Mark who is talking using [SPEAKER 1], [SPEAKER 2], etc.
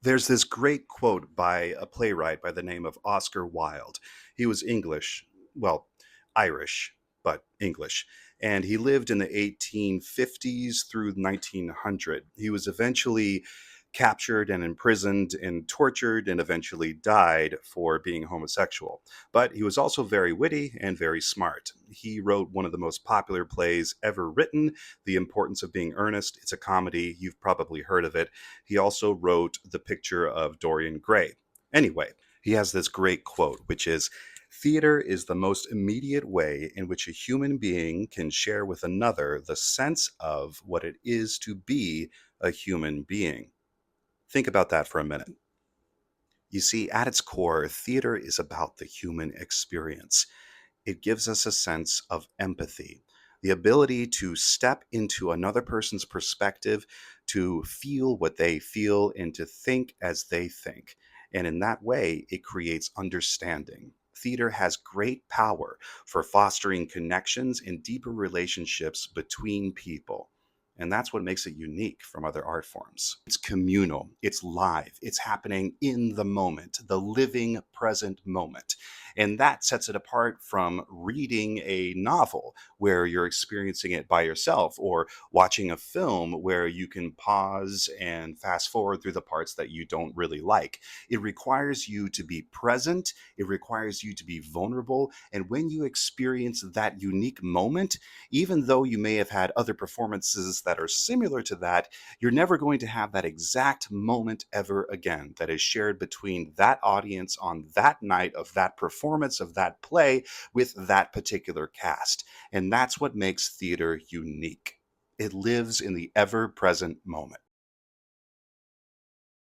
[SPEAKER 1] There's this great quote by a playwright by the name of Oscar Wilde. He was English, well, Irish, but English. And he lived in the 1850s through 1900. He was eventually captured and imprisoned and tortured and eventually died for being homosexual. But he was also very witty and very smart. He wrote one of the most popular plays ever written, The Importance of Being Earnest. It's a comedy. You've probably heard of it. He also wrote The Picture of Dorian Gray. Anyway, he has this great quote, which is theater is the most immediate way in which a human being can share with another the sense of what it is to be a human being. Think about that for a minute. You see, at its core, theater is about the human experience. It gives us a sense of empathy, the ability to step into another person's perspective, to feel what they feel, and to think as they think. And in that way, it creates understanding. Theater has great power for fostering connections and deeper relationships between people. And that's what makes it unique from other art forms. It's communal, it's live, it's happening in the moment, the living present moment. And that sets it apart from reading a novel where you're experiencing it by yourself, or watching a film where you can pause and fast forward through the parts that you don't really like. It requires you to be present, it requires you to be vulnerable. And when you experience that unique moment, even though you may have had other performances that are similar to that, you're never going to have that exact moment ever again that is shared between that audience on that night of that performance of that play with that particular cast. And that's what makes theater unique. It lives in the ever present moment.